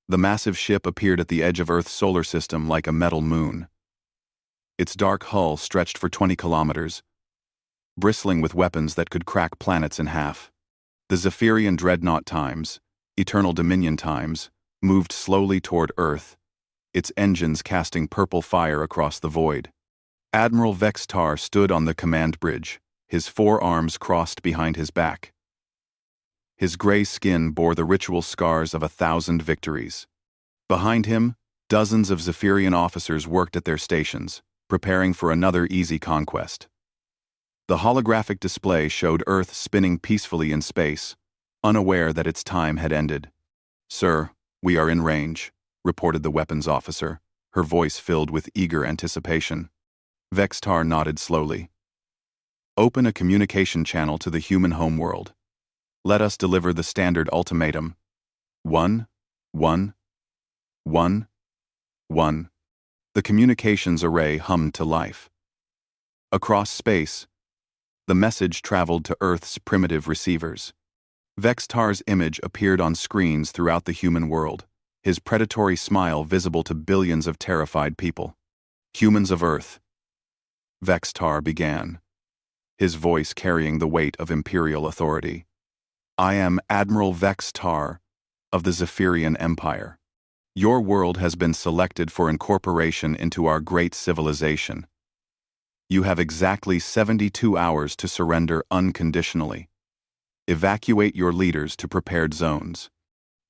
The massive ship appeared at the edge of Earth's solar system like a metal moon. Its dark hull stretched for 20 kilometers, bristling with weapons that could crack planets in half. The Zephyrian dreadnought times, Eternal Dominion times, moved slowly toward Earth, its engines casting purple fire across the void. Admiral Vextar stood on the command bridge, his forearms crossed behind his back. His gray skin bore the ritual scars of 1,000 victories. Behind him, dozens of Zephyrian officers worked at their stations, preparing for another easy conquest. The holographic display showed Earth spinning peacefully in space, unaware that its time had ended. "Sir, we are in range," reported the weapons officer, her voice filled with eager anticipation. Vextar nodded slowly. "Open a communication channel to the human homeworld. Let us deliver the standard ultimatum. 1, 1, 1, 1. The communications array hummed to life. Across space, the message traveled to Earth's primitive receivers. Vextar's image appeared on screens throughout the human world, his predatory smile visible to billions of terrified people. "Humans of Earth," Vextar began, his voice carrying the weight of imperial authority. "I am Admiral Vextar of the Zephyrian Empire. Your world has been selected for incorporation into our great civilization. You have exactly 72 hours to surrender unconditionally. Evacuate your leaders to prepared zones.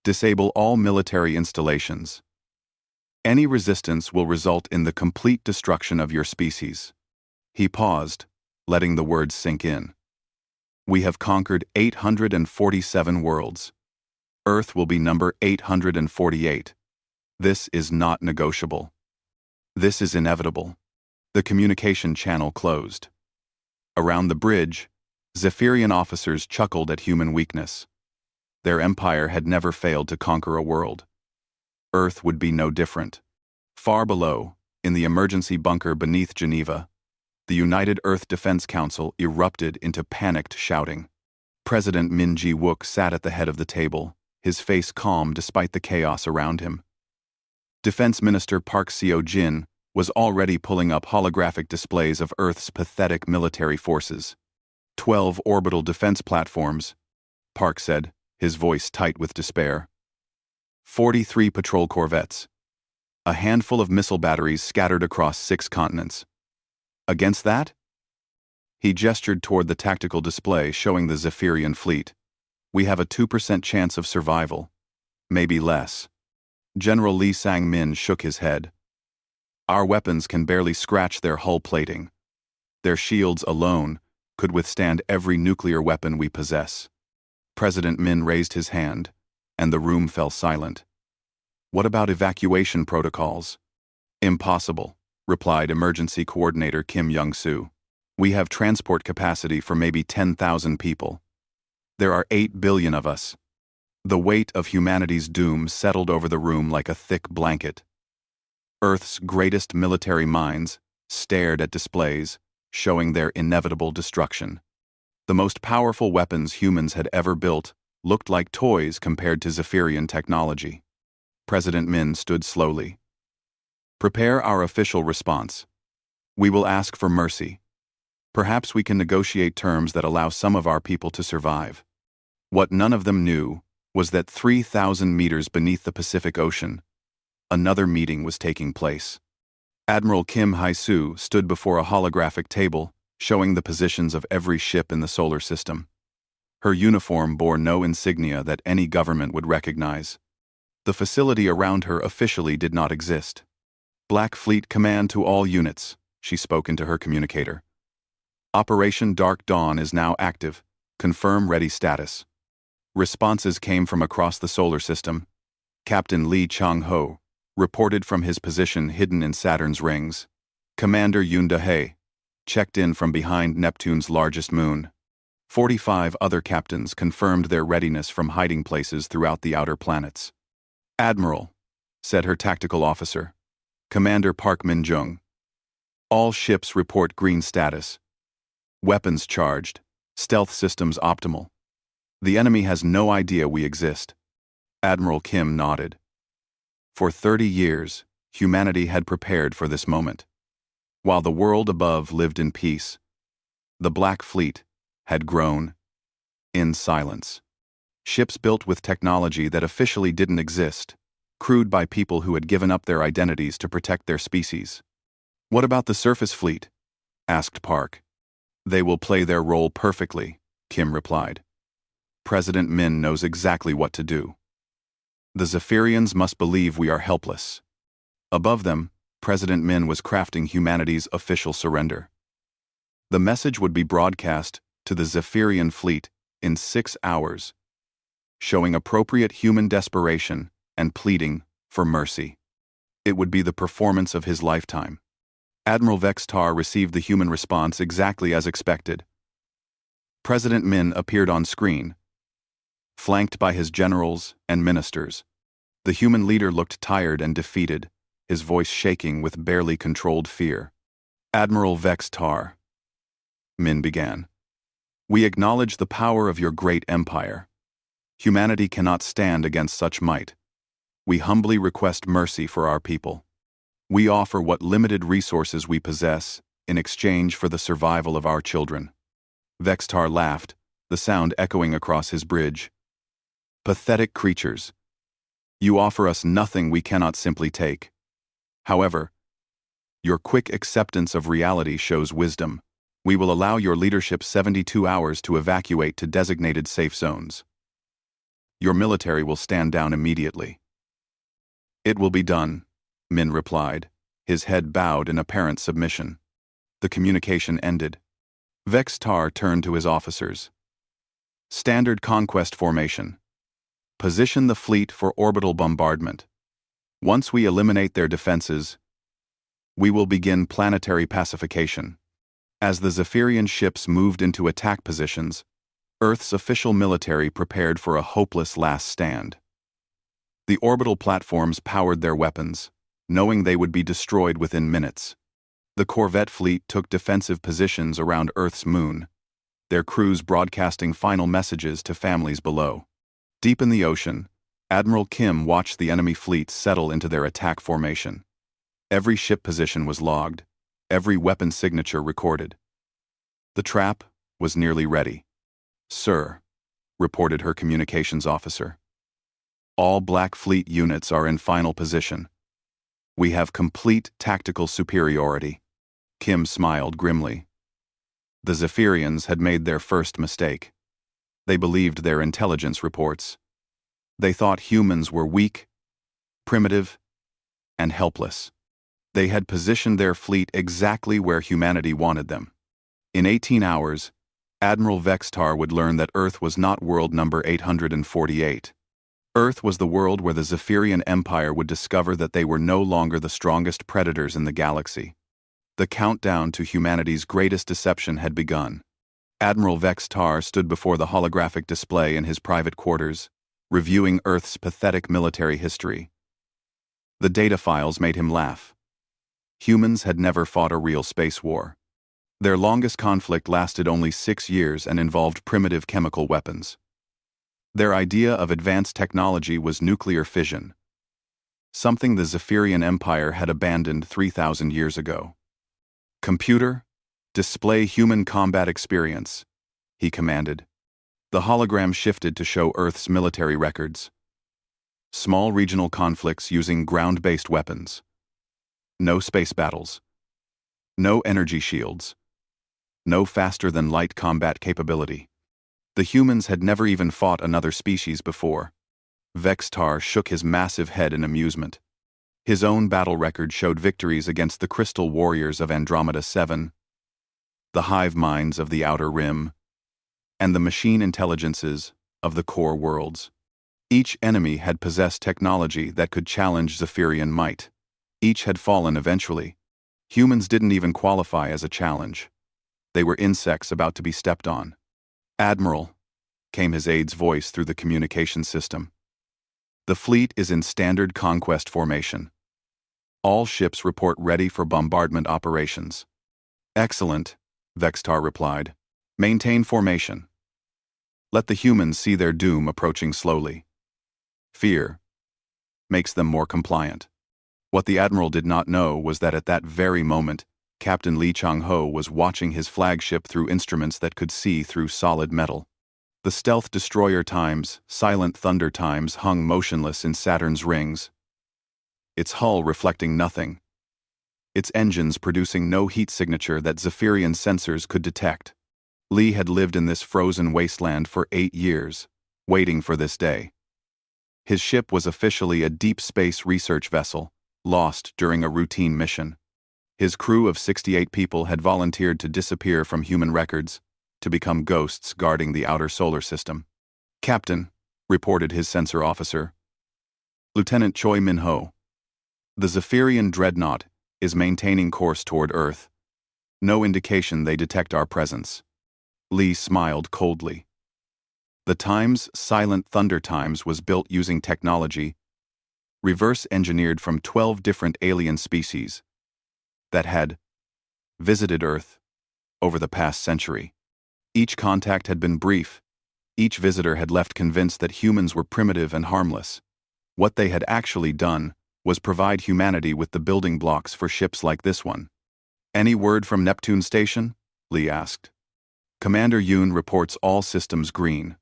Disable all military installations. Any resistance will result in the complete destruction of your species." He paused, letting the words sink in. "We have conquered 847 worlds. Earth will be number 848. This is not negotiable. This is inevitable." The communication channel closed. Around the bridge, Zephyrian officers chuckled at human weakness. Their empire had never failed to conquer a world. Earth would be no different. Far below, in the emergency bunker beneath Geneva, the United Earth Defense Council erupted into panicked shouting. President Min Ji-wook sat at the head of the table, his face calm despite the chaos around him. Defense Minister Park Seo-jin was already pulling up holographic displays of Earth's pathetic military forces. 12 orbital defense platforms, Park said, his voice tight with despair. 43 patrol corvettes. A handful of missile batteries scattered across 6 continents. Against that? He gestured toward the tactical display showing the Zephyrian fleet. "We have a 2% chance of survival. Maybe less." General Lee Sang-min shook his head. "Our weapons can barely scratch their hull plating. Their shields alone could withstand every nuclear weapon we possess." President Min raised his hand, and the room fell silent. "What about evacuation protocols?" "Impossible," replied Emergency Coordinator Kim Young-soo. "We have transport capacity for maybe 10,000 people. There are 8 billion of us." The weight of humanity's doom settled over the room like a thick blanket. Earth's greatest military minds stared at displays showing their inevitable destruction. The most powerful weapons humans had ever built looked like toys compared to Zephyrian technology. President Min stood slowly. "Prepare our official response. We will ask for mercy. Perhaps we can negotiate terms that allow some of our people to survive." What none of them knew was that 3,000 meters beneath the Pacific Ocean, another meeting was taking place. Admiral Kim Hae-soo stood before a holographic table showing the positions of every ship in the solar system. Her uniform bore no insignia that any government would recognize. The facility around her officially did not exist. "Black Fleet Command to all units," she spoke into her communicator. "Operation Dark Dawn is now active. Confirm ready status." Responses came from across the solar system. Captain Lee Chang-ho reported from his position hidden in Saturn's rings. Commander Yoon Da-hae checked in from behind Neptune's largest moon. 45 other captains confirmed their readiness from hiding places throughout the outer planets. "Admiral," said her tactical officer, Commander Park Min-jung. "All ships report green status. Weapons charged. Stealth systems optimal. The enemy has no idea we exist." Admiral Kim nodded. For 30 years, humanity had prepared for this moment. While the world above lived in peace, the Black Fleet had grown in silence. Ships built with technology that officially didn't exist, crewed by people who had given up their identities to protect their species. "What about the surface fleet?" asked Park. "They will play their role perfectly," Kim replied. "President Min knows exactly what to do. The Zephyrians must believe we are helpless." Above them, President Min was crafting humanity's official surrender. The message would be broadcast to the Zephyrian fleet in 6 hours, showing appropriate human desperation and pleading for mercy. It would be the performance of his lifetime. Admiral Vextar received the human response exactly as expected. President Min appeared on screen, flanked by his generals and ministers. The human leader looked tired and defeated, his voice shaking with barely controlled fear. "Admiral Vextar," Min began, "we acknowledge the power of your great empire. Humanity cannot stand against such might. We humbly request mercy for our people. We offer what limited resources we possess in exchange for the survival of our children." Vextar laughed, the sound echoing across his bridge. "Pathetic creatures. You offer us nothing we cannot simply take. However, your quick acceptance of reality shows wisdom. We will allow your leadership 72 hours to evacuate to designated safe zones. Your military will stand down immediately." "It will be done," Min replied, his head bowed in apparent submission. The communication ended. Vextar turned to his officers. "Standard conquest formation. Position the fleet for orbital bombardment. Once we eliminate their defenses, we will begin planetary pacification." As the Zephyrian ships moved into attack positions, Earth's official military prepared for a hopeless last stand. The orbital platforms powered their weapons, knowing they would be destroyed within minutes. The corvette fleet took defensive positions around Earth's moon, their crews broadcasting final messages to families below. Deep in the ocean, Admiral Kim watched the enemy fleet settle into their attack formation. Every ship position was logged, every weapon signature recorded. The trap was nearly ready. "Sir," reported her communications officer, "all Black Fleet units are in final position. We have complete tactical superiority." Kim smiled grimly. The Zephyrians had made their first mistake. They believed their intelligence reports. They thought humans were weak, primitive, and helpless. They had positioned their fleet exactly where humanity wanted them. In 18 hours, Admiral Vextar would learn that Earth was not world number 848. Earth was the world where the Zephyrian Empire would discover that they were no longer the strongest predators in the galaxy. The countdown to humanity's greatest deception had begun. Admiral Vextar stood before the holographic display in his private quarters, reviewing Earth's pathetic military history. The data files made him laugh. Humans had never fought a real space war. Their longest conflict lasted only 6 years and involved primitive chemical weapons. Their idea of advanced technology was nuclear fission, something the Zephyrian Empire had abandoned 3,000 years ago. "Computer, display human combat experience," he commanded. The hologram shifted to show Earth's military records. Small regional conflicts using ground-based weapons. No space battles. No energy shields. No faster-than-light combat capability. The humans had never even fought another species before. Vextar shook his massive head in amusement. His own battle record showed victories against the Crystal Warriors of Andromeda 7, the hive minds of the Outer Rim, and the machine intelligences of the core worlds. Each enemy had possessed technology that could challenge Zephyrian might. Each had fallen eventually. Humans didn't even qualify as a challenge. They were insects about to be stepped on. "Admiral," came his aide's voice through the communication system. "The fleet is in standard conquest formation. All ships report ready for bombardment operations." "Excellent," Vextar replied. "Maintain formation. Let the humans see their doom approaching slowly." Fear, makes them more compliant. What the Admiral did not know was that at that very moment, Captain Lee Chang-ho was watching his flagship through instruments that could see through solid metal. The stealth destroyer Times, Silent Thunder Times, hung motionless in Saturn's rings, its hull reflecting nothing, its engines producing no heat signature that Zephyrian sensors could detect. Lee had lived in this frozen wasteland for 8 years, waiting for this day. His ship was officially a deep space research vessel, lost during a routine mission. His crew of 68 people had volunteered to disappear from human records, to become ghosts guarding the outer solar system. "Captain," reported his sensor officer, Lieutenant Choi Min-ho, "the Zephyrian dreadnought is maintaining course toward Earth. No indication they detect our presence." Lee smiled coldly. The Times Silent Thunder Times was built using technology reverse-engineered from 12 different alien species that had visited Earth over the past century. Each contact had been brief. Each visitor had left convinced that humans were primitive and harmless. What they had actually done was provide humanity with the building blocks for ships like this one. "Any word from Neptune Station?" Lee asked. "Commander Yoon reports all systems green,"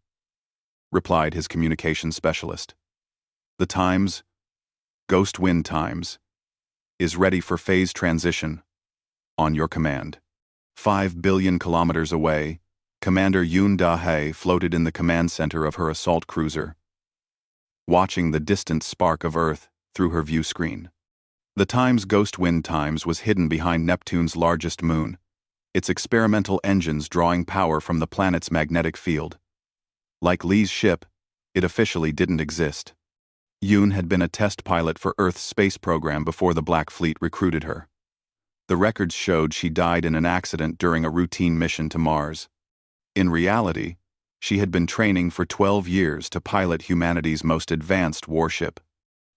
replied his communications specialist. "The Times, Ghost Wind Times, is ready for phase transition. On your command." 5 billion kilometers away, Commander Yoon Da-hae floated in the command center of her assault cruiser, watching the distant spark of Earth through her view screen. The Times Ghost Wind Times was hidden behind Neptune's largest moon, its experimental engines drawing power from the planet's magnetic field. Like Lee's ship, it officially didn't exist. Yoon had been a test pilot for Earth's space program before the Black Fleet recruited her. The records showed she died in an accident during a routine mission to Mars. In reality, she had been training for 12 years to pilot humanity's most advanced warship.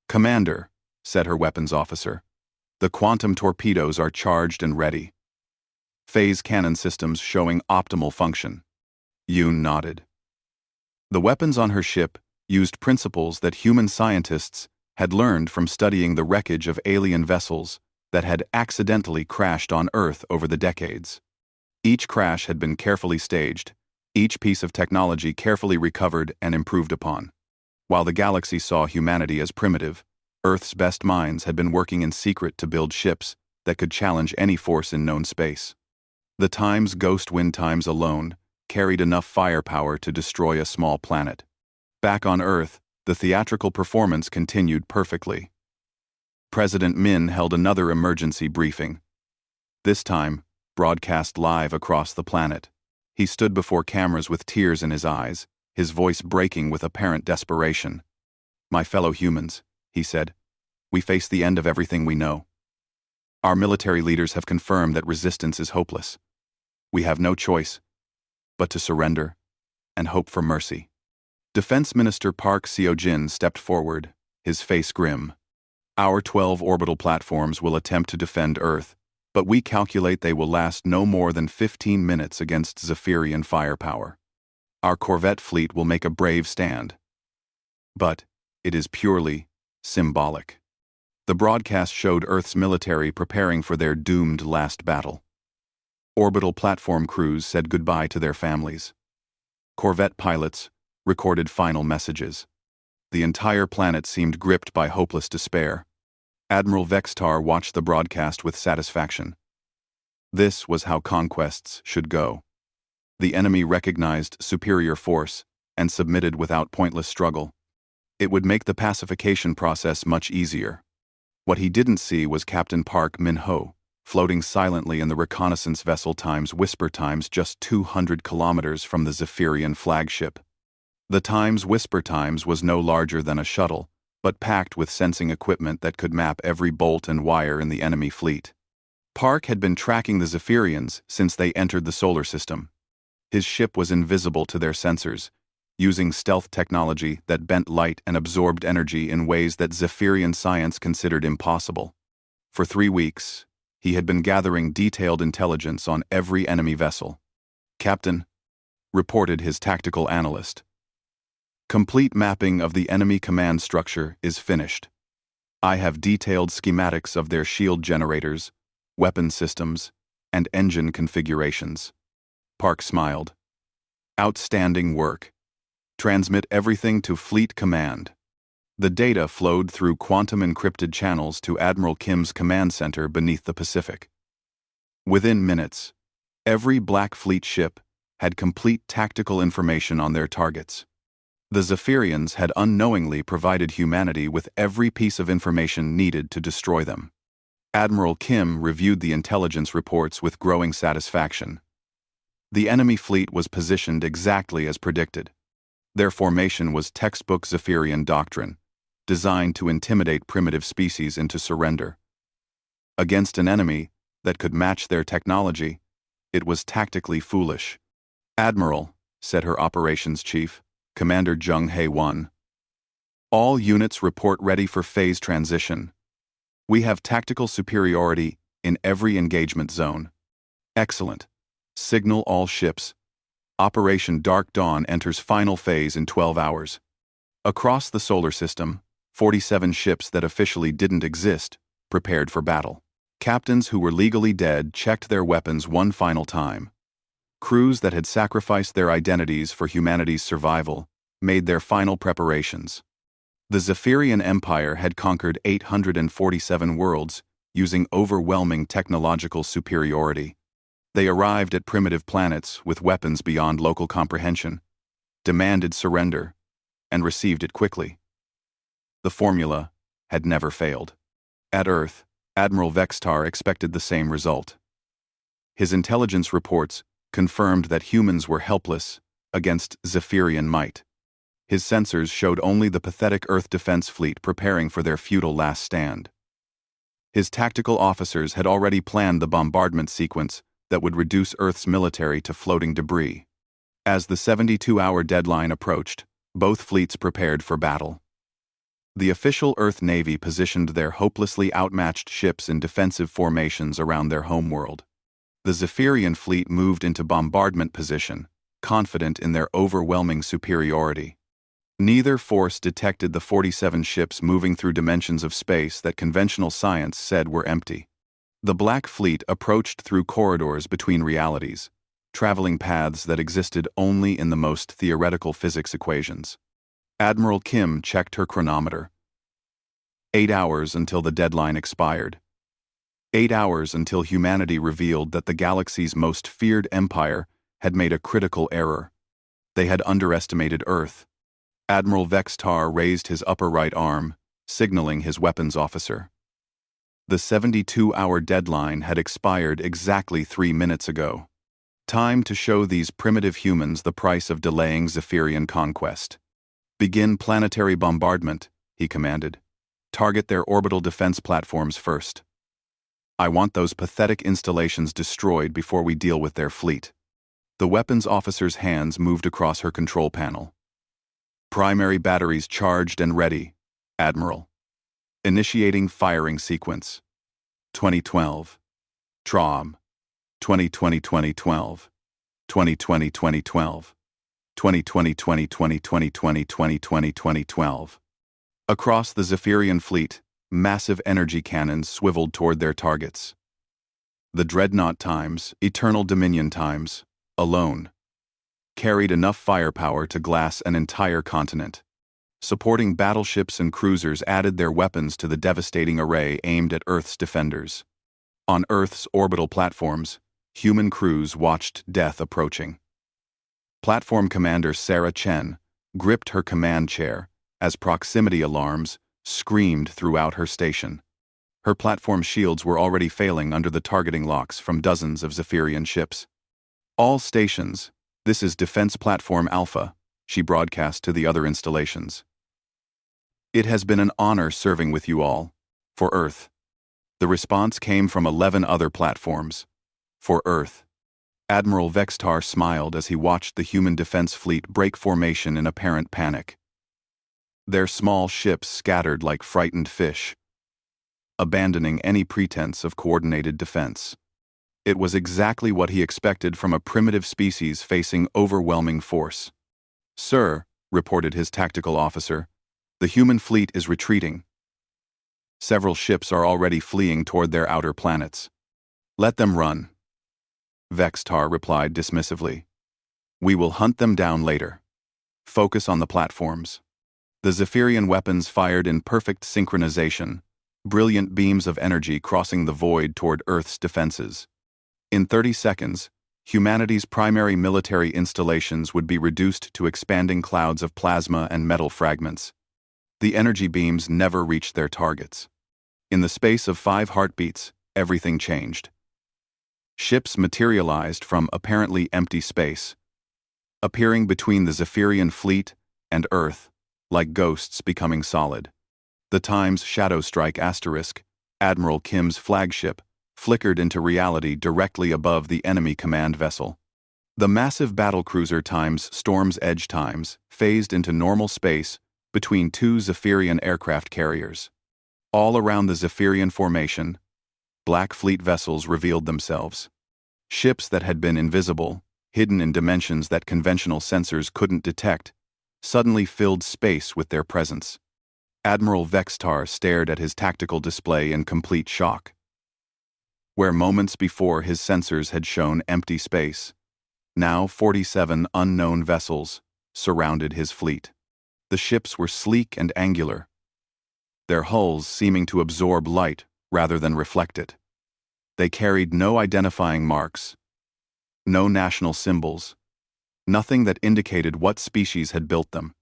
"Commander," said her weapons officer, "the quantum torpedoes are charged and ready. Phase cannon systems showing optimal function." Yoon nodded. The weapons on her ship used principles that human scientists had learned from studying the wreckage of alien vessels that had accidentally crashed on Earth over the decades. Each crash had been carefully staged, each piece of technology carefully recovered and improved upon. While the galaxy saw humanity as primitive, Earth's best minds had been working in secret to build ships that could challenge any force in known space. The Times Ghost Wind Times alone carried enough firepower to destroy a small planet. Back on Earth, the theatrical performance continued perfectly. President Min held another emergency briefing. This time, broadcast live across the planet. He stood before cameras with tears in his eyes, his voice breaking with apparent desperation. "My fellow humans," he said, "we face the end of everything we know. Our military leaders have confirmed that resistance is hopeless. We have no choice but to surrender and hope for mercy." Defense Minister Park Seo-jin stepped forward, his face grim. "Our 12 orbital platforms will attempt to defend Earth, but we calculate they will last no more than 15 minutes against Zephyrian firepower. Our corvette fleet will make a brave stand. But it is purely symbolic." The broadcast showed Earth's military preparing for their doomed last battle. Orbital platform crews said goodbye to their families. Corvette pilots recorded final messages. The entire planet seemed gripped by hopeless despair. Admiral Vextar watched the broadcast with satisfaction. This was how conquests should go. The enemy recognized superior force and submitted without pointless struggle. It would make the pacification process much easier. What he didn't see was Captain Park Min-ho, floating silently in the reconnaissance vessel Times Whisper Times just 200 kilometers from the Zephyrian flagship. The Times Whisper Times was no larger than a shuttle, but packed with sensing equipment that could map every bolt and wire in the enemy fleet. Park had been tracking the Zephyrians since they entered the solar system. His ship was invisible to their sensors, using stealth technology that bent light and absorbed energy in ways that Zephyrian science considered impossible. For 3 weeks, he had been gathering detailed intelligence on every enemy vessel. "Captain," reported his tactical analyst, "complete mapping of the enemy command structure is finished. I have detailed schematics of their shield generators, weapon systems, and engine configurations. Park smiled. Outstanding work. Transmit everything to Fleet Command. The data flowed through quantum-encrypted channels to Admiral Kim's command center beneath the Pacific. Within minutes, every Black Fleet ship had complete tactical information on their targets. The Zephyrians had unknowingly provided humanity with every piece of information needed to destroy them. Admiral Kim reviewed the intelligence reports with growing satisfaction. The enemy fleet was positioned exactly as predicted. Their formation was textbook Zephyrian doctrine, designed to intimidate primitive species into surrender. Against an enemy that could match their technology, it was tactically foolish. "Admiral," said her operations chief, Commander Jung Hae-won. "All units report ready for phase transition. We have tactical superiority in every engagement zone." "Excellent. Signal all ships. Operation Dark Dawn enters final phase in 12 hours. Across the solar system, 47 ships that officially didn't exist prepared for battle. Captains who were legally dead checked their weapons one final time. Crews that had sacrificed their identities for humanity's survival made their final preparations. The Zephyrian Empire had conquered 847 worlds using overwhelming technological superiority. They arrived at primitive planets with weapons beyond local comprehension, demanded surrender, and received it quickly. The formula had never failed. At Earth, Admiral Vextar expected the same result. His intelligence reports confirmed that humans were helpless against Zephyrian might. His sensors showed only the pathetic Earth defense fleet preparing for their futile last stand. His tactical officers had already planned the bombardment sequence that would reduce Earth's military to floating debris. As the 72-hour deadline approached, both fleets prepared for battle. The official Earth Navy positioned their hopelessly outmatched ships in defensive formations around their homeworld. The Zephyrian fleet moved into bombardment position, confident in their overwhelming superiority. Neither force detected the 47 ships moving through dimensions of space that conventional science said were empty. The Black Fleet approached through corridors between realities, traveling paths that existed only in the most theoretical physics equations. Admiral Kim checked her chronometer. 8 hours until the deadline expired. 8 hours until humanity revealed that the galaxy's most feared empire had made a critical error. They had underestimated Earth. Admiral Vextar raised his upper right arm, signaling his weapons officer. The 72-hour deadline had expired exactly 3 minutes ago. Time to show these primitive humans the price of delaying Zephyrian conquest. "Begin planetary bombardment," he commanded. "Target their orbital defense platforms first. I want those pathetic installations destroyed before we deal with their fleet." The weapons officer's hands moved across her control panel. "Primary batteries charged and ready, Admiral. Initiating firing sequence. 2012. TROM. 2020-2012. 2020-2012. 2020-2020-2020-2020-2012. Across the Zephyrian fleet, massive energy cannons swiveled toward their targets. The Dreadnought times, Eternal Dominion times, alone, carried enough firepower to glass an entire continent. Supporting battleships and cruisers added their weapons to the devastating array aimed at Earth's defenders. On Earth's orbital platforms, human crews watched death approaching. Platform Commander Sarah Chen gripped her command chair as proximity alarms screamed throughout her station. Her platform shields were already failing under the targeting locks from dozens of Zephyrian ships. "All stations, this is Defense Platform Alpha," she broadcast to the other installations. "It has been an honor serving with you all. For Earth." The response came from 11 other platforms. "For Earth." Admiral Vextar smiled as he watched the human defense fleet break formation in apparent panic. Their small ships scattered like frightened fish, abandoning any pretense of coordinated defense. It was exactly what he expected from a primitive species facing overwhelming force. "Sir," reported his tactical officer, "the human fleet is retreating." Several ships are already fleeing toward their outer planets. Let them run, Vextar replied dismissively. We will hunt them down later. Focus on the platforms. The Zephyrian weapons fired in perfect synchronization, brilliant beams of energy crossing the void toward Earth's defenses. In 30 seconds, humanity's primary military installations would be reduced to expanding clouds of plasma and metal fragments. The energy beams never reached their targets. In the space of 5 heartbeats, everything changed. Ships materialized from apparently empty space, appearing between the Zephyrian fleet and Earth, like ghosts becoming solid. The Times Shadow Strike Asterisk, Admiral Kim's flagship, flickered into reality directly above the enemy command vessel. The massive battlecruiser Times Storm's Edge Times phased into normal space between 2 Zephyrian aircraft carriers. All around the Zephyrian formation, Black Fleet vessels revealed themselves. Ships that had been invisible, hidden in dimensions that conventional sensors couldn't detect, suddenly filled space with their presence. Admiral Vextar stared at his tactical display in complete shock. Where moments before his sensors had shown empty space, now 47 unknown vessels surrounded his fleet. The ships were sleek and angular, their hulls seeming to absorb light rather than reflect it. They carried no identifying marks, no national symbols, nothing that indicated what species had built them.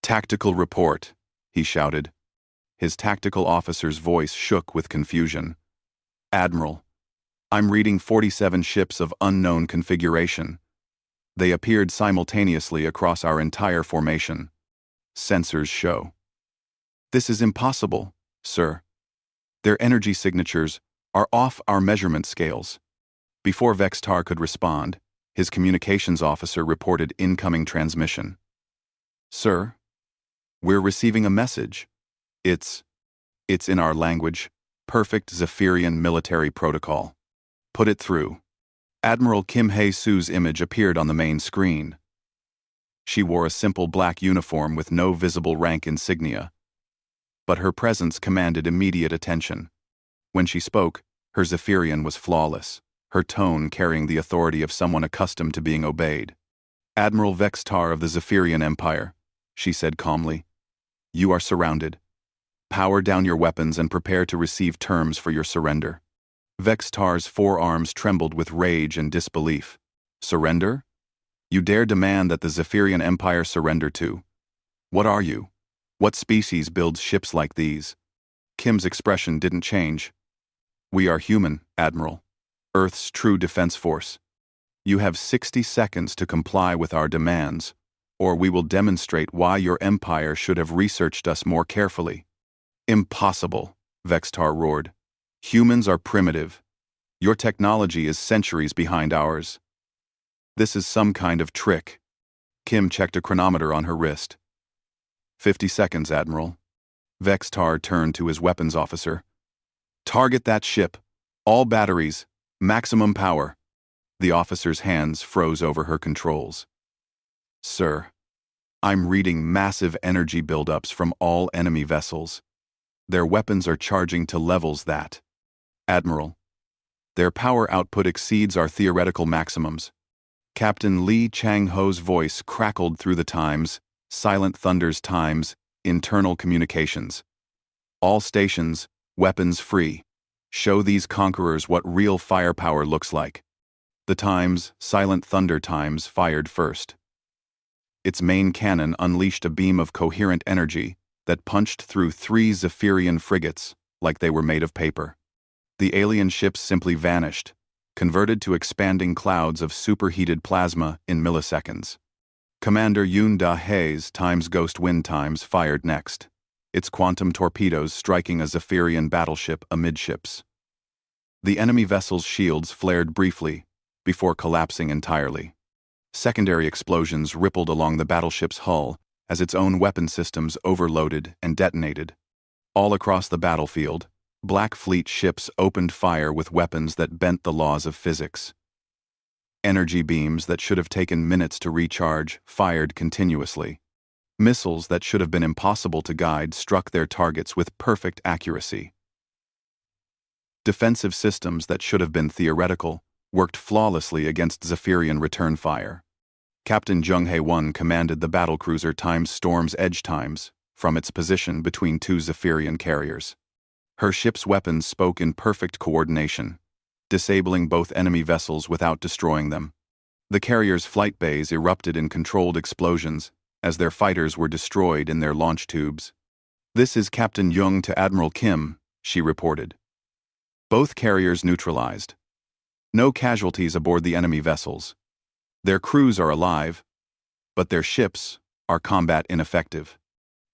Tactical report, he shouted. His tactical officer's voice shook with confusion. Admiral, I'm reading 47 ships of unknown configuration. They appeared simultaneously across our entire formation. Sensors show. This is impossible, sir. Their energy signatures are off our measurement scales. Before Vextar could respond, his communications officer reported incoming transmission. Sir, we're receiving a message. It's in our language, perfect Zephyrian military protocol. Put it through. Admiral Kim Hae-soo's image appeared on the main screen. She wore a simple black uniform with no visible rank insignia, but her presence commanded immediate attention. When she spoke, her Zephyrian was flawless, her tone carrying the authority of someone accustomed to being obeyed. Admiral Vextar of the Zephyrian Empire, she said calmly. You are surrounded. Power down your weapons and prepare to receive terms for your surrender. Vextar's forearms trembled with rage and disbelief. Surrender? You dare demand that the Zephyrian Empire surrender to? What are you? What species builds ships like these? Kim's expression didn't change. We are human, Admiral. Earth's true defense force. You have 60 seconds to comply with our demands, or we will demonstrate why your empire should have researched us more carefully. Impossible, Vextar roared. Humans are primitive. Your technology is centuries behind ours. This is some kind of trick. Kim checked a chronometer on her wrist. 50 seconds, Admiral. Vextar turned to his weapons officer. Target that ship. All batteries. Maximum power. The officer's hands froze over her controls. Sir, I'm reading massive energy buildups from all enemy vessels. Their weapons are charging to levels that... Admiral, their power output exceeds our theoretical maximums. Captain Lee Chang-ho's voice crackled through the Times, Silent Thunder's Times, internal communications. All stations, weapons free. Show these conquerors what real firepower looks like. The Times, Silent Thunder Times fired first. Its main cannon unleashed a beam of coherent energy that punched through 3 Zephyrian frigates like they were made of paper. The alien ships simply vanished, converted to expanding clouds of superheated plasma in milliseconds. Commander Yoon Da-hae's Times Ghost Wind Times fired next, its quantum torpedoes striking a Zephyrian battleship amidships. The enemy vessel's shields flared briefly before collapsing entirely. Secondary explosions rippled along the battleship's hull as its own weapon systems overloaded and detonated. All across the battlefield, Black Fleet ships opened fire with weapons that bent the laws of physics. Energy beams that should have taken minutes to recharge fired continuously. Missiles that should have been impossible to guide struck their targets with perfect accuracy. Defensive systems that should have been theoretical worked flawlessly against Zephyrian return fire. Captain Jung Hae-won commanded the battlecruiser times Storm's Edge times from its position between two Zephyrian carriers. Her ship's weapons spoke in perfect coordination, disabling both enemy vessels without destroying them. The carriers' flight bays erupted in controlled explosions as their fighters were destroyed in their launch tubes. "This is Captain Jung to Admiral Kim," she reported. "Both carriers neutralized. No casualties aboard the enemy vessels. Their crews are alive, but their ships are combat ineffective."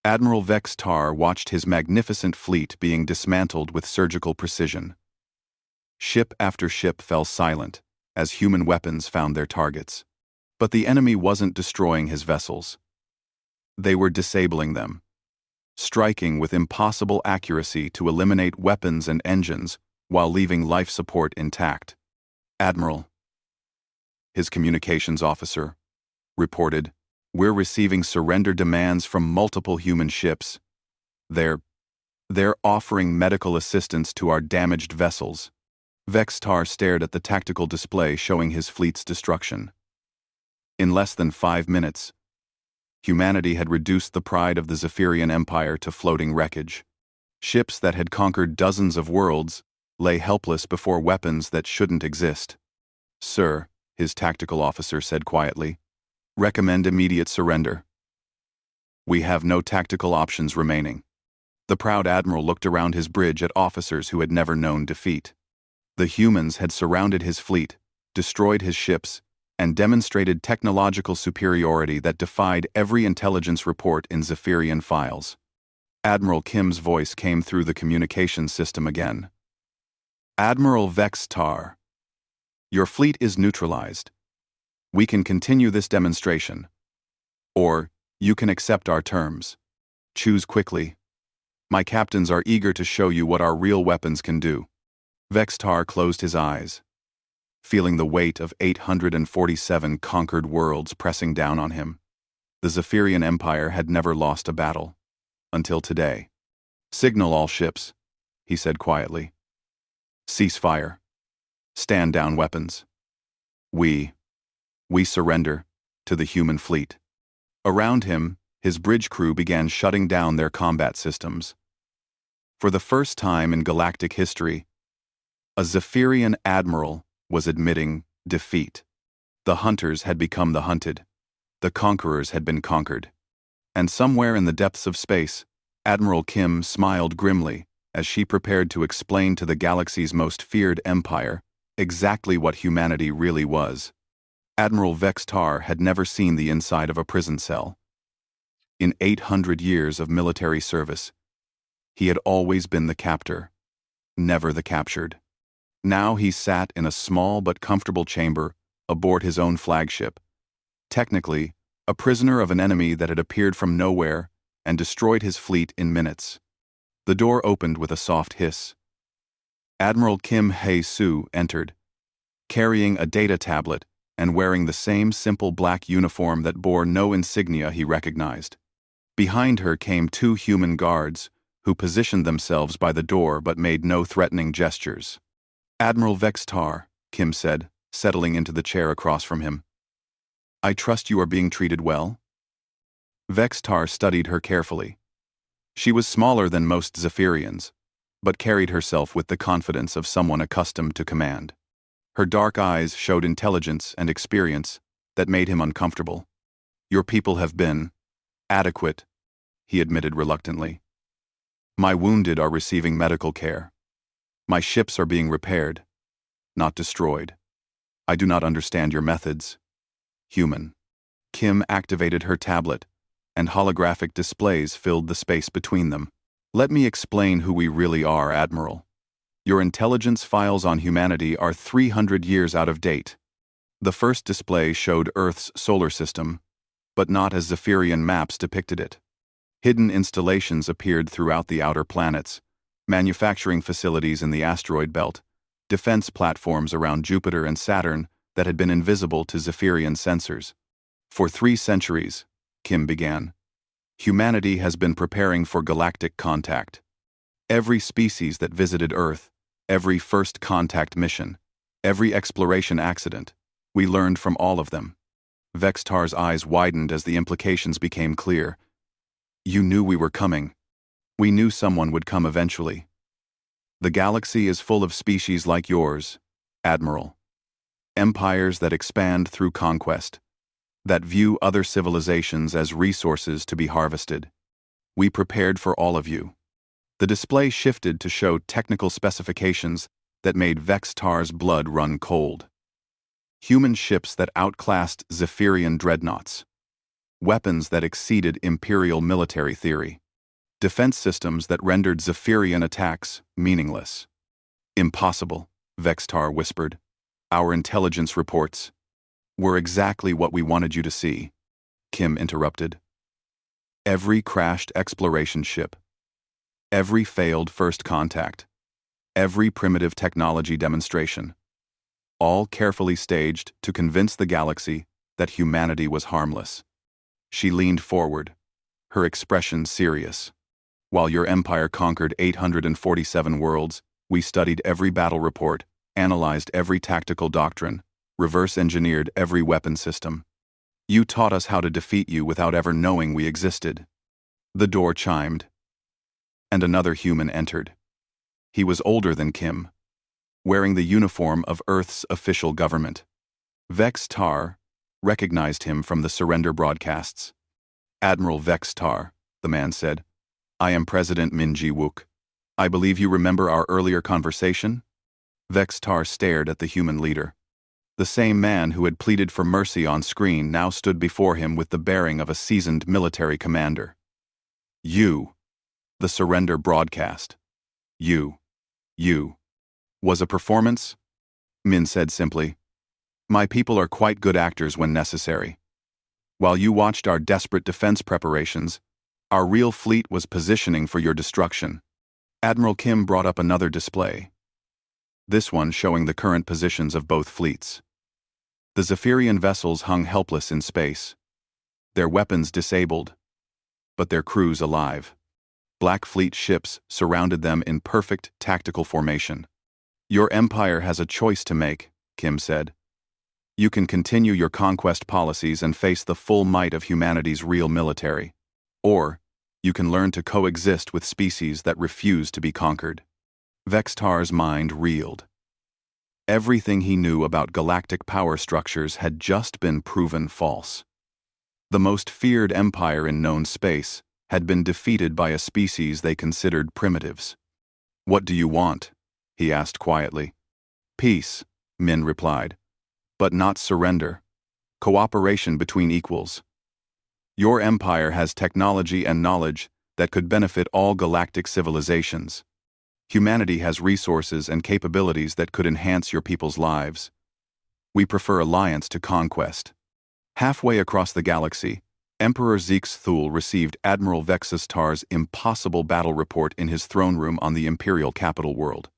Admiral Vex Tar watched his magnificent fleet being dismantled with surgical precision. Ship after ship fell silent as human weapons found their targets. But the enemy wasn't destroying his vessels. They were disabling them, striking with impossible accuracy to eliminate weapons and engines while leaving life support intact. "Admiral," his communications officer reported, "we're receiving surrender demands from multiple human ships. They're offering medical assistance to our damaged vessels." Vex Tar stared at the tactical display showing his fleet's destruction. In less than 5 minutes, humanity had reduced the pride of the Zephyrian Empire to floating wreckage. Ships that had conquered dozens of worlds lay helpless before weapons that shouldn't exist. "Sir," his tactical officer said quietly, "recommend immediate surrender. We have no tactical options remaining." The proud admiral looked around his bridge at officers who had never known defeat. The humans had surrounded his fleet, destroyed his ships, and demonstrated technological superiority that defied every intelligence report in Zephyrian files. Admiral Kim's voice came through the communications system again. "Admiral Vex Tar, your fleet is neutralized. We can continue this demonstration. Or, you can accept our terms. Choose quickly. My captains are eager to show you what our real weapons can do." Vex Tar closed his eyes, feeling the weight of 847 conquered worlds pressing down on him. The Zephyrian Empire had never lost a battle. Until today. "Signal all ships," he said quietly. "Cease fire. Stand down weapons. We surrender to the human fleet." Around him, his bridge crew began shutting down their combat systems. For the first time in galactic history, a Zephyrian admiral was admitting defeat. The hunters had become the hunted. The conquerors had been conquered. And somewhere in the depths of space, Admiral Kim smiled grimly as she prepared to explain to the galaxy's most feared empire exactly what humanity really was. Admiral Vex Tar had never seen the inside of a prison cell. In 800 years of military service, he had always been the captor, never the captured. Now he sat in a small but comfortable chamber aboard his own flagship, technically a prisoner of an enemy that had appeared from nowhere and destroyed his fleet in minutes. The door opened with a soft hiss. Admiral Kim Hae-soo entered, carrying a data tablet and wearing the same simple black uniform that bore no insignia he recognized. Behind her came 2 human guards, who positioned themselves by the door but made no threatening gestures. "Admiral Vex Tar," Kim said, settling into the chair across from him. "I trust you are being treated well?" Vex Tar studied her carefully. She was smaller than most Zephyrians, but carried herself with the confidence of someone accustomed to command. Her dark eyes showed intelligence and experience that made him uncomfortable. "Your people have been adequate," he admitted reluctantly. "My wounded are receiving medical care. My ships are being repaired, not destroyed. I do not understand your methods. Human." Kim activated her tablet, and holographic displays filled the space between them. "Let me explain who we really are, Admiral. Your intelligence files on humanity are 300 years out of date." The first display showed Earth's solar system, but not as Zephyrian maps depicted it. Hidden installations appeared throughout the outer planets, manufacturing facilities in the asteroid belt, defense platforms around Jupiter and Saturn that had been invisible to Zephyrian sensors. "For 3 centuries," Kim began, Humanity has been preparing for galactic contact. Every species that visited Earth, every first contact mission, every exploration accident, we learned from all of them. Vextar's eyes widened as the implications became clear. You knew we were coming. We knew someone would come eventually. The galaxy is full of species like yours, Admiral. Empires that expand through conquest, that view other civilizations as resources to be harvested. We prepared for all of you. The display shifted to show technical specifications that made Vextar's blood run cold. Human ships that outclassed Zephyrian dreadnoughts. Weapons that exceeded Imperial military theory. Defense systems that rendered Zephyrian attacks meaningless. Impossible, Vextar whispered. Our intelligence reports were exactly what we wanted you to see, Kim interrupted. Every crashed exploration ship, every failed first contact, every primitive technology demonstration, all carefully staged to convince the galaxy that humanity was harmless. She leaned forward, her expression serious. While your empire conquered 847 worlds, we studied every battle report, analyzed every tactical doctrine, reverse-engineered every weapon system. You taught us how to defeat you without ever knowing we existed. The door chimed, and another human entered. He was older than Kim, wearing the uniform of Earth's official government. Vextar recognized him from the surrender broadcasts. Admiral Vextar, the man said, I am President Min Ji-wook. I believe you remember our earlier conversation? Vextar stared at the human leader. The same man who had pleaded for mercy on screen now stood before him with the bearing of a seasoned military commander. You, the surrender broadcast. You. Was a performance? Min said simply. My people are quite good actors when necessary. While you watched our desperate defense preparations, our real fleet was positioning for your destruction. Admiral Kim brought up another display. This one showing the current positions of both fleets. The Zephyrian vessels hung helpless in space, their weapons disabled, but their crews alive. Black Fleet ships surrounded them in perfect tactical formation. Your empire has a choice to make, Kim said. You can continue your conquest policies and face the full might of humanity's real military. Or, you can learn to coexist with species that refuse to be conquered. Vextar's mind reeled. Everything he knew about galactic power structures had just been proven false. The most feared empire in known space had been defeated by a species they considered primitives. What do you want? He asked quietly. Peace, Min replied. But not surrender. Cooperation between equals. Your empire has technology and knowledge that could benefit all galactic civilizations. Humanity has resources and capabilities that could enhance your people's lives. We prefer alliance to conquest. Halfway across the galaxy, Emperor Zixthul received Admiral Vextar's impossible battle report in his throne room on the Imperial capital world.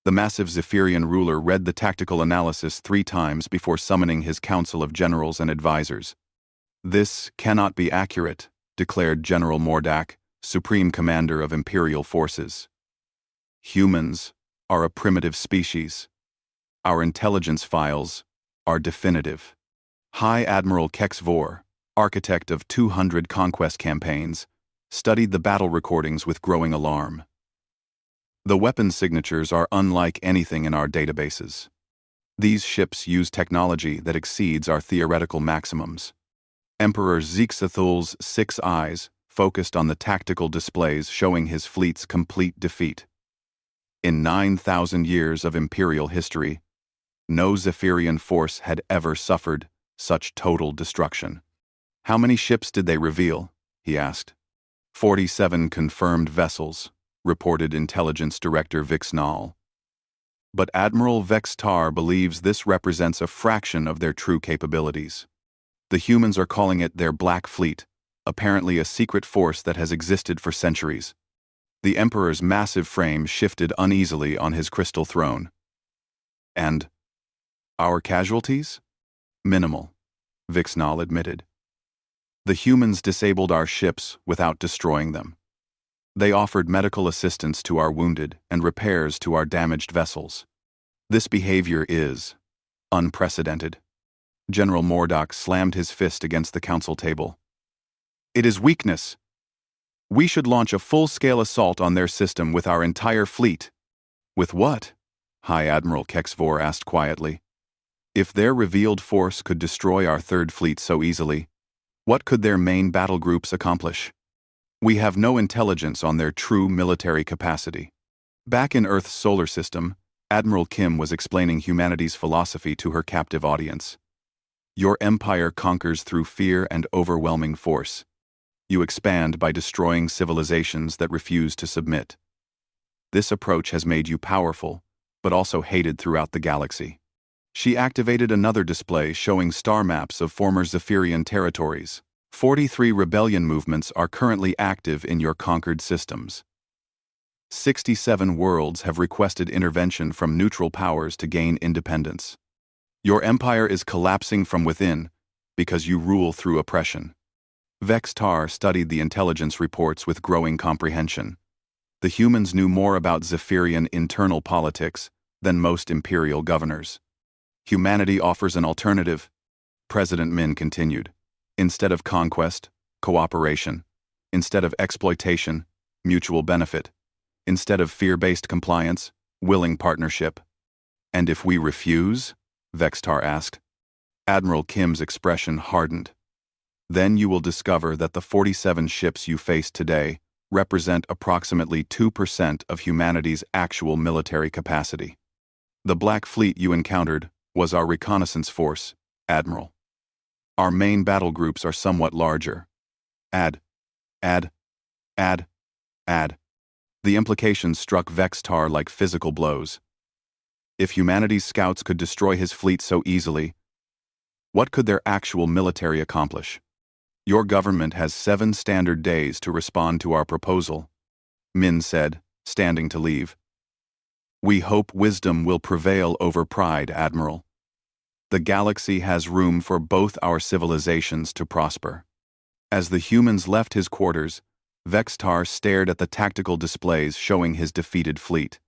The massive Zephyrian ruler read the tactical analysis 3 times before summoning his council of generals and advisors. This cannot be accurate, declared General Mordak, Supreme Commander of Imperial forces. Humans are a primitive species. Our intelligence files are definitive. High Admiral Kexvor, architect of 200 conquest campaigns, studied the battle recordings with growing alarm. The weapon signatures are unlike anything in our databases. These ships use technology that exceeds our theoretical maximums. Emperor Zixthul's 6 eyes focused on the tactical displays showing his fleet's complete defeat. In 9,000 years of Imperial history, no Zephyrian force had ever suffered such total destruction. How many ships did they reveal? He asked. 47 confirmed vessels, reported Intelligence Director Vixnall. But Admiral Vextar believes this represents a fraction of their true capabilities. The humans are calling it their Black Fleet, apparently a secret force that has existed for centuries. The Emperor's massive frame shifted uneasily on his crystal throne. And our casualties? Minimal, Vixnall admitted. The humans disabled our ships without destroying them. They offered medical assistance to our wounded and repairs to our damaged vessels. This behavior is unprecedented. General Mordock slammed his fist against the council table. It is weakness. We should launch a full-scale assault on their system with our entire fleet. With what? High Admiral Kexvor asked quietly. If their revealed force could destroy our third fleet so easily, what could their main battle groups accomplish? We have no intelligence on their true military capacity. Back in Earth's solar system, Admiral Kim was explaining humanity's philosophy to her captive audience. Your empire conquers through fear and overwhelming force. You expand by destroying civilizations that refuse to submit. This approach has made you powerful, but also hated throughout the galaxy. She activated another display showing star maps of former Zephyrian territories. 43 rebellion movements are currently active in your conquered systems. 67 worlds have requested intervention from neutral powers to gain independence. Your empire is collapsing from within because you rule through oppression. Vex-Tar studied the intelligence reports with growing comprehension. The humans knew more about Zephyrian internal politics than most imperial governors. Humanity offers an alternative, President Min continued. Instead of conquest, cooperation. Instead of exploitation, mutual benefit. Instead of fear-based compliance, willing partnership. And if we refuse? Vex-Tar asked. Admiral Kim's expression hardened. Then you will discover that the 47 ships you face today represent approximately 2% of humanity's actual military capacity. The Black Fleet you encountered was our reconnaissance force, Admiral. Our main battle groups are somewhat larger. Add. The implications struck Vex-Tar like physical blows. If humanity's scouts could destroy his fleet so easily, what could their actual military accomplish? Your government has 7 standard days to respond to our proposal, Min said, standing to leave. We hope wisdom will prevail over pride, Admiral. The galaxy has room for both our civilizations to prosper. As the humans left his quarters, Vex-Tar stared at the tactical displays showing his defeated fleet.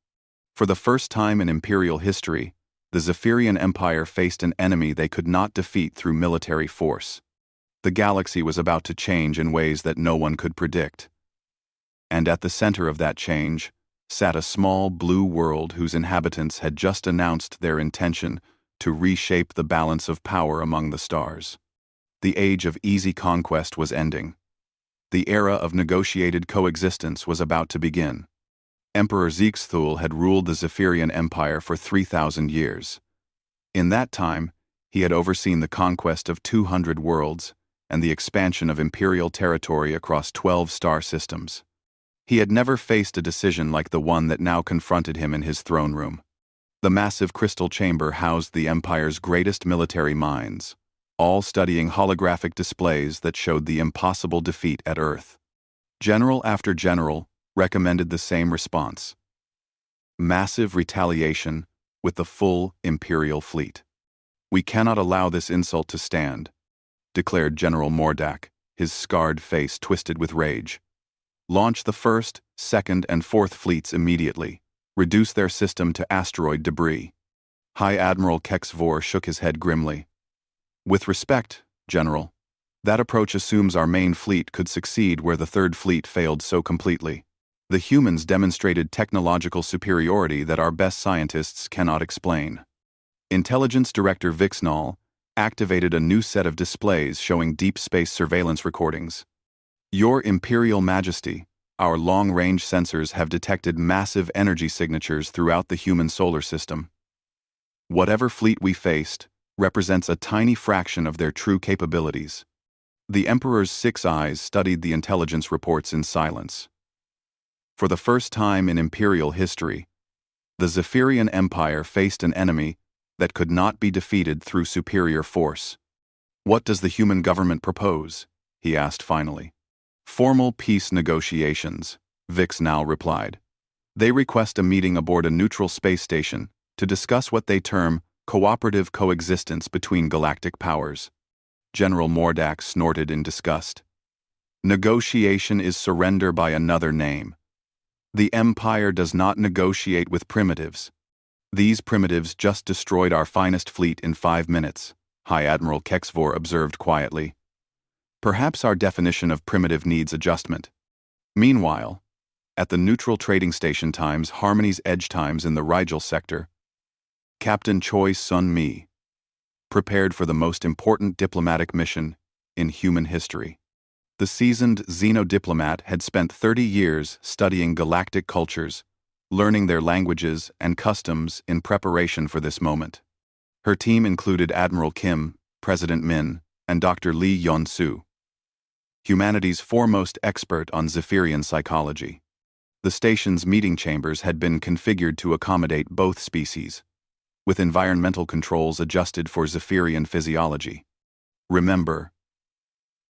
For the first time in Imperial history, the Zephyrian Empire faced an enemy they could not defeat through military force. The galaxy was about to change in ways that no one could predict. And at the center of that change sat a small blue world whose inhabitants had just announced their intention to reshape the balance of power among the stars. The age of easy conquest was ending. The era of negotiated coexistence was about to begin. Emperor Zixthul had ruled the Zephyrian Empire for 3,000 years. In that time, he had overseen the conquest of 200 worlds and the expansion of imperial territory across 12 star systems. He had never faced a decision like the one that now confronted him in his throne room. The massive crystal chamber housed the Empire's greatest military minds, all studying holographic displays that showed the impossible defeat at Earth. General after general recommended the same response: massive retaliation with the full Imperial fleet. We cannot allow this insult to stand, declared General Mordock, his scarred face twisted with rage. Launch the 1st, 2nd, and 4th fleets immediately. Reduce their system to asteroid debris. High Admiral Kexvor shook his head grimly. With respect, General, that approach assumes our main fleet could succeed where the 3rd fleet failed so completely. The humans demonstrated technological superiority that our best scientists cannot explain. Intelligence Director Vixnall activated a new set of displays showing deep space surveillance recordings. Your Imperial Majesty, our long-range sensors have detected massive energy signatures throughout the human solar system. Whatever fleet we faced represents a tiny fraction of their true capabilities. The Emperor's 6 eyes studied the intelligence reports in silence. For the first time in Imperial history, the Zephyrian Empire faced an enemy that could not be defeated through superior force. What does the human government propose? He asked finally. Formal peace negotiations, Vix now replied. They request a meeting aboard a neutral space station to discuss what they term cooperative coexistence between galactic powers. General Mordak snorted in disgust. Negotiation is surrender by another name. The Empire does not negotiate with primitives. These primitives just destroyed our finest fleet in 5 minutes, High Admiral Kexvor observed quietly. Perhaps our definition of primitive needs adjustment. Meanwhile, at the neutral trading station times Harmony's edge times in the Rigel sector, Captain Choi Sun-mi prepared for the most important diplomatic mission in human history. The seasoned xeno-diplomat had spent 30 years studying galactic cultures, learning their languages and customs in preparation for this moment. Her team included Admiral Kim, President Min, and Dr. Lee Yeon-soo, humanity's foremost expert on Zephyrian psychology. The station's meeting chambers had been configured to accommodate both species, with environmental controls adjusted for Zephyrian physiology. Remember,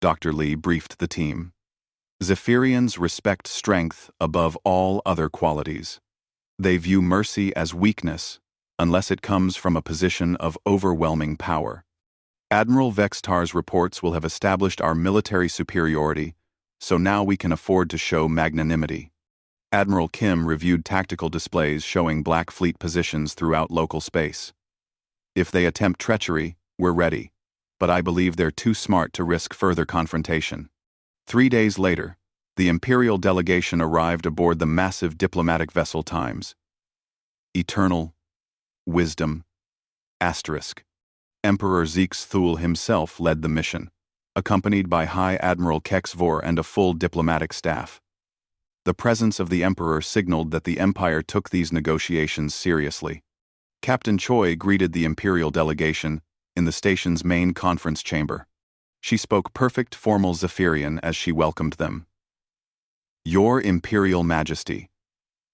Dr. Lee briefed the team, Zephyrians respect strength above all other qualities. They view mercy as weakness, unless it comes from a position of overwhelming power. Admiral Vextar's reports will have established our military superiority, so now we can afford to show magnanimity. Admiral Kim reviewed tactical displays showing Black Fleet positions throughout local space. If they attempt treachery, we're ready, but I believe they're too smart to risk further confrontation. 3 days later, the Imperial delegation arrived aboard the massive diplomatic vessel Times. Eternal Wisdom ***. Emperor Zixthul himself led the mission, accompanied by High Admiral Kexvor and a full diplomatic staff. The presence of the Emperor signaled that the Empire took these negotiations seriously. Captain Choi greeted the Imperial delegation in the station's main conference chamber. She spoke perfect formal Zephyrian as she welcomed them. Your Imperial Majesty,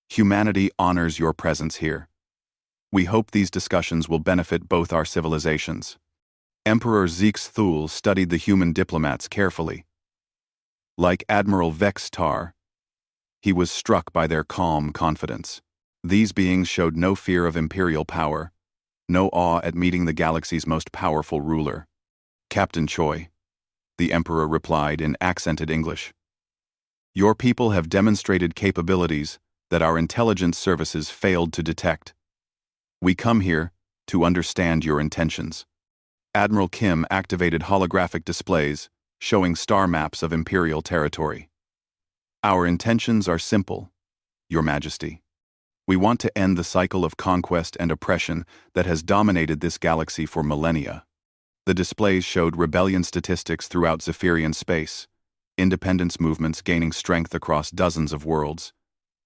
humanity honors your presence here. We hope these discussions will benefit both our civilizations. Emperor Zixthul studied the human diplomats carefully. Like Admiral Vextar, he was struck by their calm confidence. These beings showed no fear of imperial power, no awe at meeting the galaxy's most powerful ruler. Captain Choi, the Emperor replied in accented English. Your people have demonstrated capabilities that our intelligence services failed to detect. We come here to understand your intentions. Admiral Kim activated holographic displays showing star maps of Imperial territory. Our intentions are simple, Your Majesty. We want to end the cycle of conquest and oppression that has dominated this galaxy for millennia. The displays showed rebellion statistics throughout Zephyrian space, independence movements gaining strength across dozens of worlds,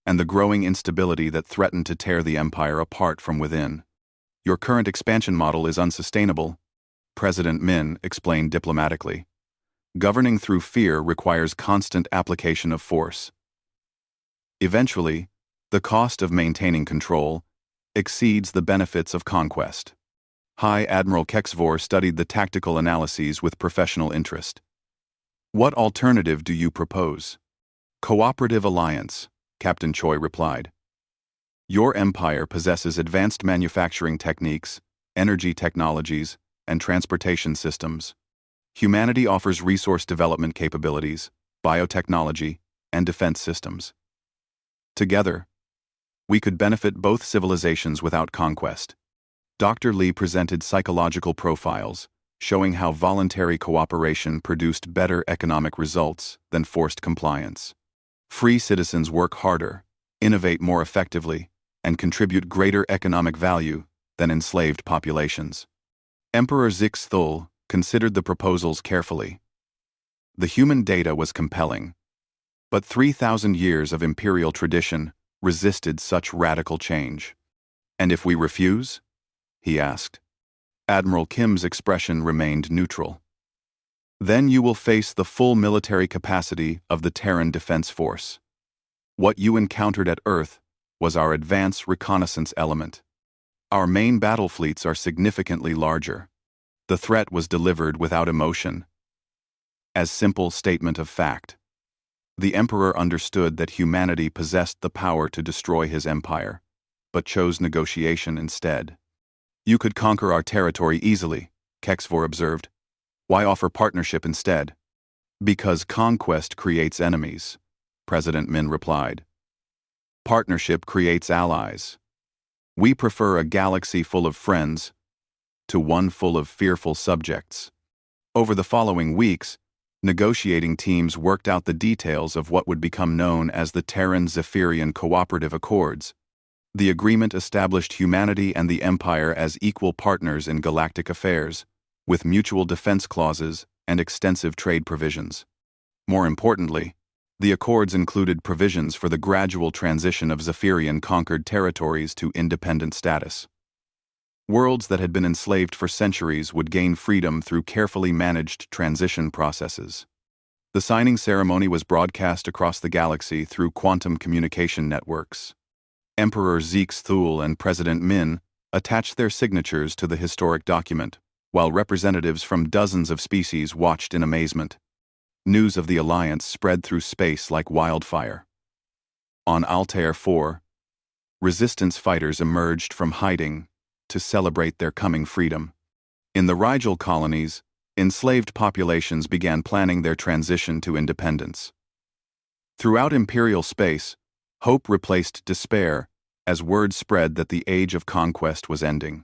and the growing instability that threatened to tear the Empire apart from within. Your current expansion model is unsustainable, President Min explained diplomatically. Governing through fear requires constant application of force. Eventually, the cost of maintaining control exceeds the benefits of conquest. High Admiral Kexvor studied the tactical analyses with professional interest. What alternative do you propose? Cooperative alliance, Captain Choi replied. Your empire possesses advanced manufacturing techniques, energy technologies, and transportation systems. Humanity offers resource development capabilities, biotechnology, and defense systems. Together, we could benefit both civilizations without conquest. Dr. Lee presented psychological profiles, showing how voluntary cooperation produced better economic results than forced compliance. Free citizens work harder, innovate more effectively, and contribute greater economic value than enslaved populations. Emperor Zixthul considered the proposals carefully. The human data was compelling, but 3,000 years of imperial tradition resisted such radical change. And if we refuse? He asked. Admiral Kim's expression remained neutral. Then you will face the full military capacity of the Terran Defense Force. What you encountered at Earth was our advance reconnaissance element. Our main battle fleets are significantly larger. The threat was delivered without emotion. As simple statement of fact. The Emperor understood that humanity possessed the power to destroy his empire, but chose negotiation instead. You could conquer our territory easily, Kexvor observed. Why offer partnership instead? Because conquest creates enemies, President Min replied. Partnership creates allies. We prefer a galaxy full of friends to one full of fearful subjects. Over the following weeks, negotiating teams worked out the details of what would become known as the Terran-Zephyrian Cooperative Accords. The agreement established humanity and the Empire as equal partners in galactic affairs, with mutual defense clauses and extensive trade provisions. More importantly, the accords included provisions for the gradual transition of Zephyrian-conquered territories to independent status. Worlds that had been enslaved for centuries would gain freedom through carefully managed transition processes. The signing ceremony was broadcast across the galaxy through quantum communication networks. Emperor Zeke's Thule and President Min attached their signatures to the historic document, while representatives from dozens of species watched in amazement. News of the alliance spread through space like wildfire. On Altair 4, resistance fighters emerged from hiding to celebrate their coming freedom. In the Rigel colonies, enslaved populations began planning their transition to independence. Throughout Imperial space, hope replaced despair as word spread that the age of conquest was ending.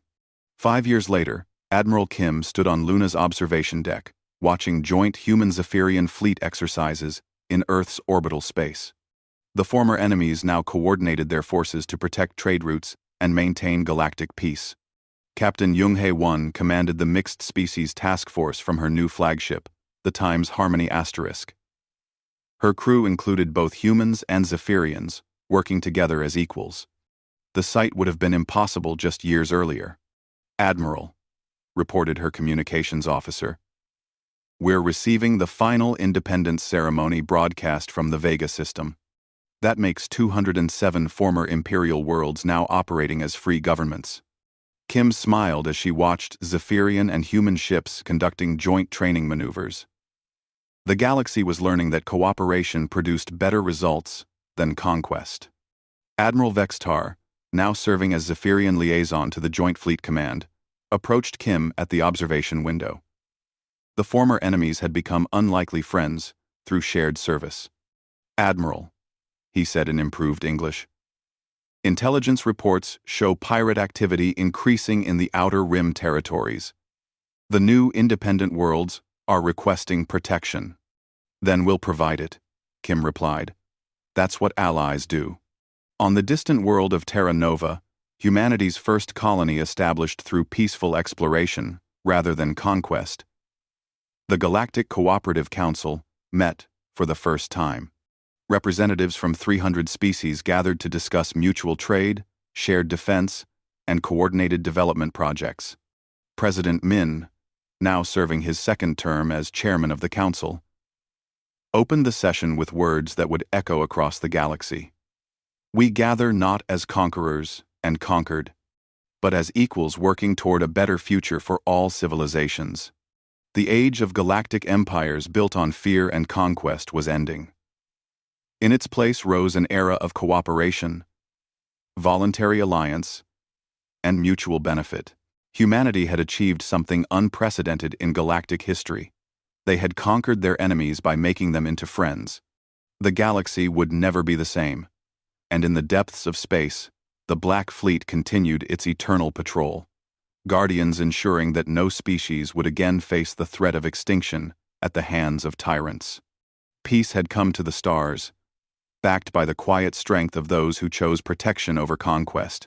5 years later, Admiral Kim stood on Luna's observation deck, watching joint human-Zephyrian fleet exercises in Earth's orbital space. The former enemies now coordinated their forces to protect trade routes and maintain galactic peace. Captain Junghae-1 commanded the Mixed Species Task Force from her new flagship, the Times Harmony Asterisk. Her crew included both humans and Zephyrians, working together as equals. The sight would have been impossible just years earlier. Admiral, reported her communications officer, we're receiving the final independence ceremony broadcast from the Vega system. That makes 207 former Imperial worlds now operating as free governments. Kim smiled as she watched Zephyrian and human ships conducting joint training maneuvers. The galaxy was learning that cooperation produced better results than conquest. Admiral Vextar, now serving as Zephyrian liaison to the Joint Fleet Command, approached Kim at the observation window. The former enemies had become unlikely friends through shared service. Admiral, he said in improved English, intelligence reports show pirate activity increasing in the Outer Rim territories. The new independent worlds are requesting protection. Then we'll provide it, Kim replied. That's what allies do. On the distant world of Terra Nova, humanity's first colony established through peaceful exploration rather than conquest, the Galactic Cooperative Council met for the first time. Representatives from 300 species gathered to discuss mutual trade, shared defense, and coordinated development projects. President Min, now serving his second term as chairman of the council, opened the session with words that would echo across the galaxy. We gather not as conquerors and conquered, but as equals working toward a better future for all civilizations. The age of galactic empires built on fear and conquest was ending. In its place rose an era of cooperation, voluntary alliance, and mutual benefit. Humanity had achieved something unprecedented in galactic history. They had conquered their enemies by making them into friends. The galaxy would never be the same, and in the depths of space, the Black Fleet continued its eternal patrol, guardians ensuring that no species would again face the threat of extinction at the hands of tyrants. Peace had come to the stars, backed by the quiet strength of those who chose protection over conquest.